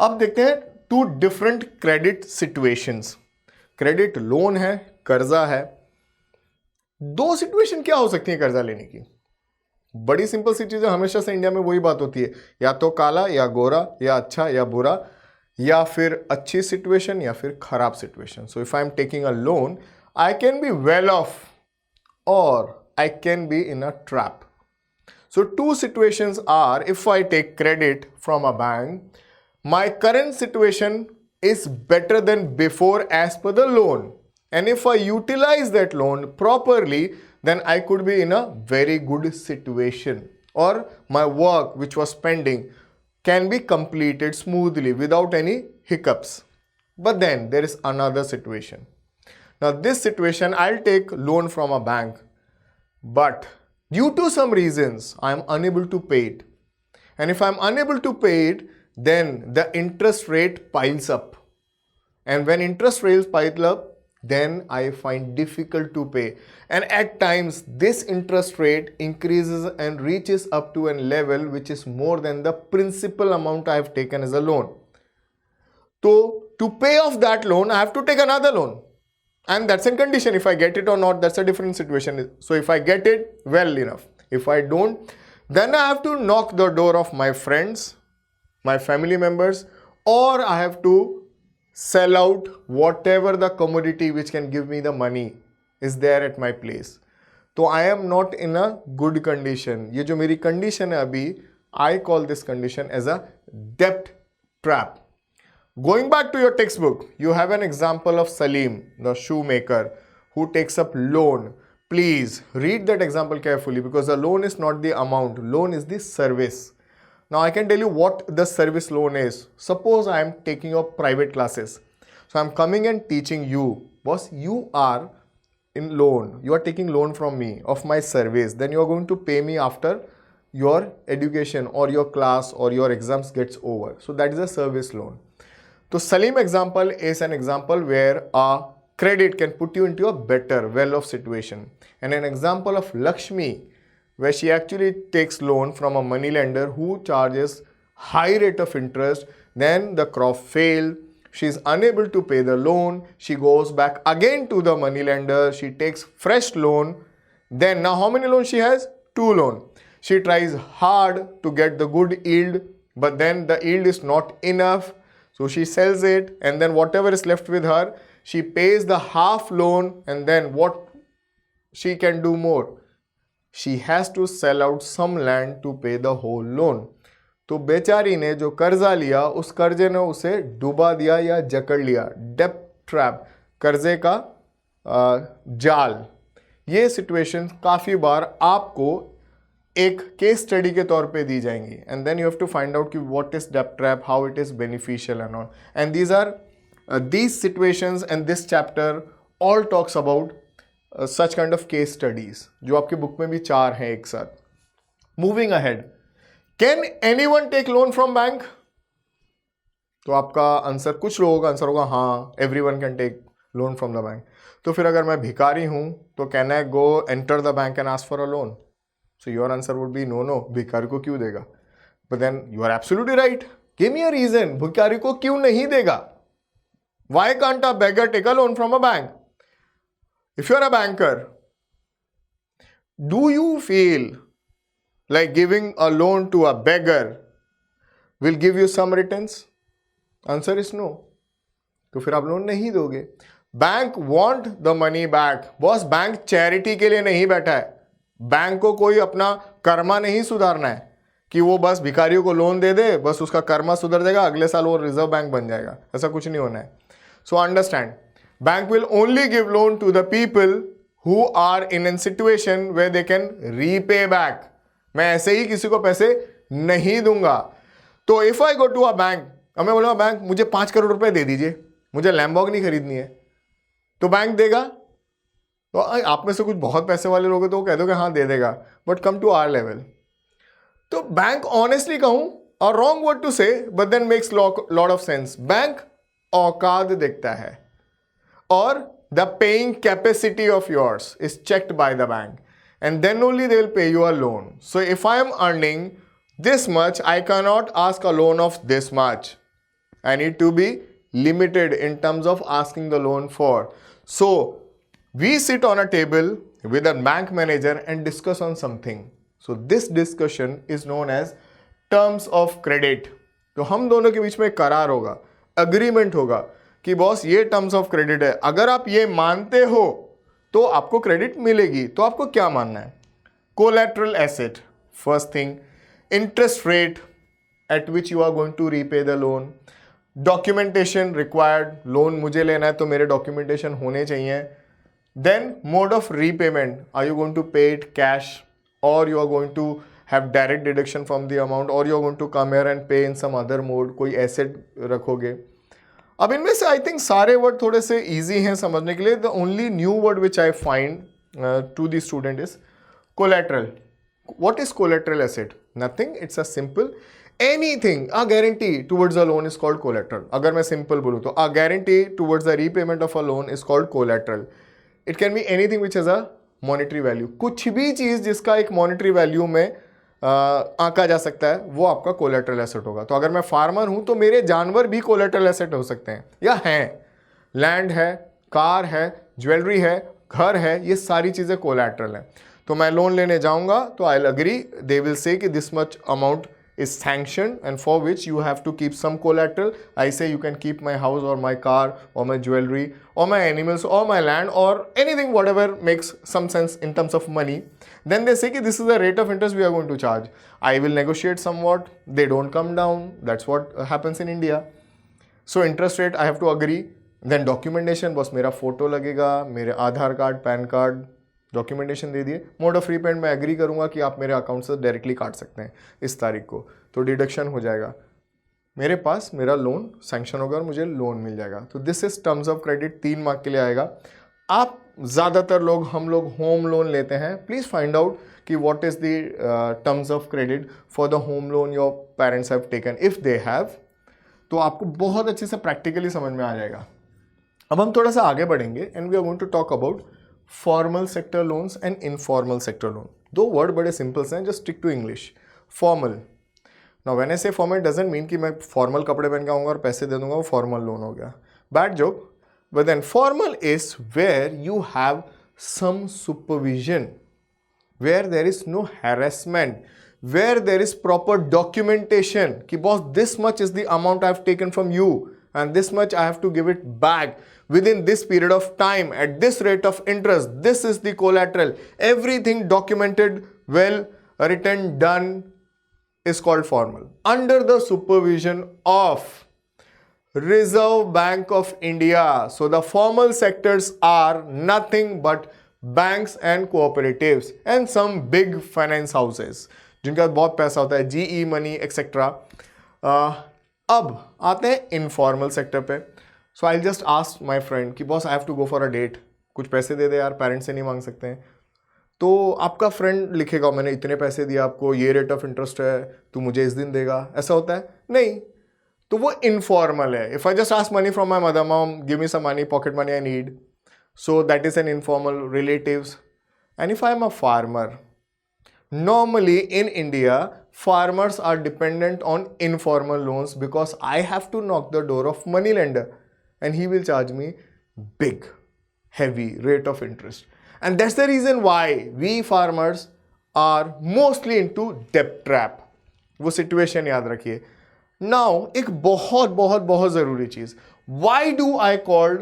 अब देखते हैं two different credit situations. Credit loan है, कर्जा है। दो सिचुएशन क्या हो सकती है कर्जा लेने की? बड़ी सिंपल सी चीज है, हमेशा से इंडिया में वही बात होती है, या तो काला या गोरा, या अच्छा या बुरा, या फिर अच्छी सिचुएशन या फिर खराब situation. So if I am taking a loan, I can be well of or I can be in a trap. So two situations are, if I take credit from a bank, my current situation is better than before as per the loan. And if I utilize that loan properly, then I could be in a very good situation. Or my work which was pending can be completed smoothly without any hiccups. But then there is another situation. Now this situation, I'll take loan from a bank, but due to some reasons, I am unable to pay it. And if I am unable to pay it, then the interest rate piles up. And when interest rates pile up, then I find difficult to pay. And at times, this interest rate increases and reaches up to a level which is more than the principal amount I have taken as a loan. So to pay off that loan, I have to take another loan. And that's in condition. If I get it or not, that's a different situation. So if I get it, well enough. If I don't, then I have to knock the door of my friends, my family members, or I have to sell out whatever the commodity which can give me the money is there at my place. So I am not in a good condition. ये जो मेरी condition है अभी, I call this condition as a debt trap. Going back to your textbook, you have an example of Salim, the shoemaker, who takes up loan. Please read that example carefully, because the loan is not the amount. Loan is the service. Now I can tell you what the service loan is. Suppose I am taking up private classes. So I am coming and teaching you. Boss, you are in loan. You are taking loan from me of my service. Then you are going to pay me after your education or your class or your exams gets over. So that is a service loan. So Salim example is an example where a credit can put you into a better, well-off situation. And an example of Lakshmi, where she actually takes loan from a money lender who charges high rate of interest. Then the crop failed. She is unable to pay the loan. She goes back again to the money lender. She takes fresh loan. Then now how many loans she has? 2 loans. She tries hard to get the good yield, but then the yield is not enough. So she sells it, and then whatever is left with her, she pays the half loan, and then what she can do more? She has to sell out some land to pay the whole loan. तो बेचारी ने जो कर्जा लिया, उस कर्जे ने उसे डुबा दिया या जकड़ लिया. डेब्ट ट्रैप, कर्जे का जाल. ये सिचुएशन काफ़ी बार आपको एक केस स्टडी के तौर पे दी जाएंगी. And then you have to find out कि व्हाट इज डेब्ट trap, how it is beneficial and all. And these are these situations and this chapter all talks about such kind of case studies, जो आपके book में भी 4 हैं एक साथ. Moving ahead, can anyone take loan from bank? तो आपका answer, कुछ लोगों का आंसर होगा हाँ, everyone can take loan from the bank. तो फिर अगर मैं भिखारी हूँ तो can I go enter the bank and ask for a loan? So your answer would be no, भिखारी को क्यों देगा? But then you are absolutely right. Give me a reason, भिखारी को क्यों नहीं देगा? Why can't a beggar take a loan from a bank? If you are a banker, do you feel like giving a loan to a beggar will give you some returns? Answer is no. तो फिर आप loan नहीं दोगे. Bank want the money back. Boss, bank charity के लिए नहीं बैठा है. बैंक को कोई अपना कर्मा नहीं सुधारना है कि वो बस भिखारियों को लोन दे दे, बस उसका कर्मा सुधर जाएगा, अगले साल वो रिजर्व बैंक बन जाएगा. ऐसा कुछ नहीं होना है. So understand, bank will only give loan to the people who are in a situation where they can repay back. मैं ऐसे ही किसी को पैसे नहीं दूंगा. तो if I go to a bank, अब मैं बोलूँगा बैंक मुझे 5 करोड़ रुपए दे दीजिए, मुझे लैम्बोर्गिनी खरीदनी है, तो बैंक देगा? तो आप में से कुछ बहुत पैसे वाले लोग हैं तो वो कह दो कि हाँ दे देगा. But come to our level, तो बैंक ऑनेस्टली कहूँ, और wrong word to say, but then makes lot of sense. Bank औकात देखता है, और the paying capacity of yours is checked by the bank, and then only they will pay you a loan. So if I am earning this much, I cannot ask a loan of this much. I need to be limited in terms of asking the loan for. So we sit on a table with a bank manager and discuss on something. So this discussion is known as terms of credit. तो हम दोनों के बीच में करार होगा, agreement होगा कि boss ये टर्म्स ऑफ क्रेडिट है, अगर आप ये मानते हो तो आपको क्रेडिट मिलेगी. तो आपको क्या मानना है? Collateral asset, first thing. Interest rate at which you are going to repay the loan. Documentation required, loan मुझे लेना है तो मेरे डॉक्यूमेंटेशन होने चाहिए. Then mode of repayment, are you going to pay it cash or you are going to have direct deduction from the amount or you are going to come here and pay in some other mode, कोई asset रखोगे. अब इनमें से I think सारे word थोड़े से easy हैं समझने के लिए. The only new word which I find to the student is collateral. What is collateral asset? Nothing. It's a simple anything. A guarantee towards a loan is called collateral. अगर मैं simple बोलूँ तो a guarantee towards the repayment of a loan is called collateral. It can be anything which has a monetary value. कुछ भी चीज़ जिसका एक monetary value में आंका जा सकता है वो आपका कोलेट्रल एसेट होगा. तो अगर मैं फार्मर हूँ तो मेरे जानवर भी कोलेट्रल एसेट हो सकते हैं या हैं. लैंड है, कार है, ज्वेलरी है, घर है, ये सारी चीज़ें कोलेट्रल हैं. तो मैं लोन लेने जाऊंगा तो I will agree, they will say कि this much amount is sanctioned and for which you have to keep some collateral. I say you can keep my house or my car or my jewelry or my animals or my land or anything whatever makes some sense in terms of money. Then they say कि this is the rate of interest we are going to charge. I will negotiate somewhat. They don't come down. That's what happens in India. So interest rate I have to agree. Then documentation, बस मेरा photo लगेगा, मेरे आधार card, pan card, documentation दे दिए. Mode of repayment मैं agree करूंगा कि आप मेरे अकाउंट से डायरेक्टली काट सकते हैं इस तारीख को, तो डिडक्शन हो जाएगा, मेरे पास मेरा लोन सैंक्शन होगा और मुझे लोन मिल जाएगा. तो this is terms of credit. 3 mark के लिए आएगा. आप ज़्यादातर लोग, हम लोग होम लोन लेते हैं. प्लीज़ फाइंड आउट कि what is the terms of credit for the home loan your parents have taken. If they have तो आपको बहुत अच्छे से प्रैक्टिकली समझ में आ जाएगा. अब हम थोड़ा सा आगे बढ़ेंगे and we are going to talk about formal sector loans and informal sector loan. 2 word बड़े सिंपल्स हैं, just stick to English. Formal. Now when I say formal doesn't mean कि मैं फॉर्मल कपड़े पहन के आऊँगा और पैसे दे दूंगा, वो फॉर्मल लोन हो गया. Bad joke. But then formal is where you have some supervision, where there is no harassment, where there is proper documentation कि boss this much is the amount I have taken from you and this much I have to give it back within this period of time at this rate of interest. This is the collateral. Everything documented, well written, done is called formal. Under the supervision of Reserve Bank of India. So the formal sectors are nothing but banks and cooperatives and some big finance houses जिनका बहुत पैसा होता है, GE Money etc. अब आते हैं informal sector पे. So I just ask my friend कि boss I have to go for a date, कुछ पैसे दे दे यार, पेरेंट्स से नहीं मांग सकते हैं. तो आपका फ्रेंड लिखेगा मैंने इतने पैसे दिए आपको, ये रेट ऑफ इंटरेस्ट है, तू मुझे इस दिन देगा. ऐसा होता है? नहीं. तो वो इनफॉर्मल है. If I just ask money from my mother, mom give me some money, pocket money I need, so that is an informal. Relatives. And if I am a farmer, normally in India farmers are dependent on informal loans because I have to knock the door of money lender and he will charge me big heavy rate of interest, and that's the reason why we farmers are mostly into debt trap. वो situation याद रखिए. Now एक बहुत बहुत बहुत ज़रूरी चीज़, why do I call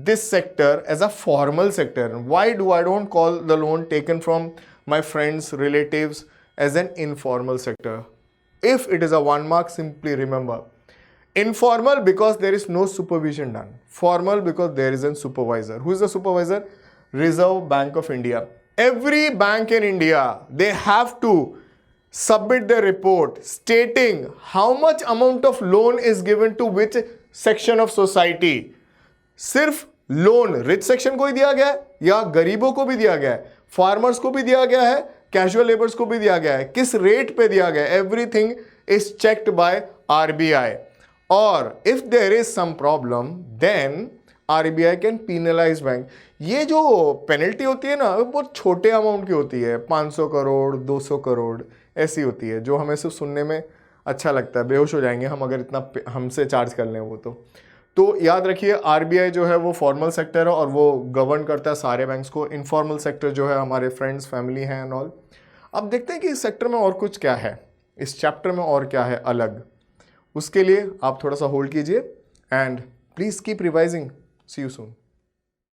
this sector as a formal sector? Why do I don't call the loan taken from my friends, relatives as an informal sector? If it is a 1 mark, simply remember informal because there is no supervision done, formal because there is a supervisor. Who is the supervisor? Reserve Bank of India. Every bank in India, they have to submit their report stating how much amount of loan is given to which section of society. सिर्फ loan rich section को ही दिया गया है या गरीबों को भी दिया गया है, फार्मर्स को भी दिया गया है, कैजुअल लेबर्स को भी दिया गया है, किस रेट पे दिया गया है, everything is checked by RBI. और if there is some problem then RBI can penalise bank. ये जो पेनल्टी होती है ना, वो बहुत छोटे अमाउंट की होती है, 500 करोड़ 200 करोड़ ऐसी होती है, जो हमें सिर्फ सुनने में अच्छा लगता है, बेहोश हो जाएंगे हम अगर इतना हमसे चार्ज कर लें वो। तो याद रखिए आरबीआई जो है वो फॉर्मल सेक्टर है और वो गवर्न करता है सारे बैंक्स को। इनफॉर्मल सेक्टर जो है हमारे फ्रेंड्स फैमिली हैं एंड ऑल। अब देखते हैं कि इस सेक्टर में और कुछ क्या है, इस चैप्टर में और क्या है अलग। उसके लिए आप थोड़ा सा होल्ड कीजिए and please keep revising. See you soon.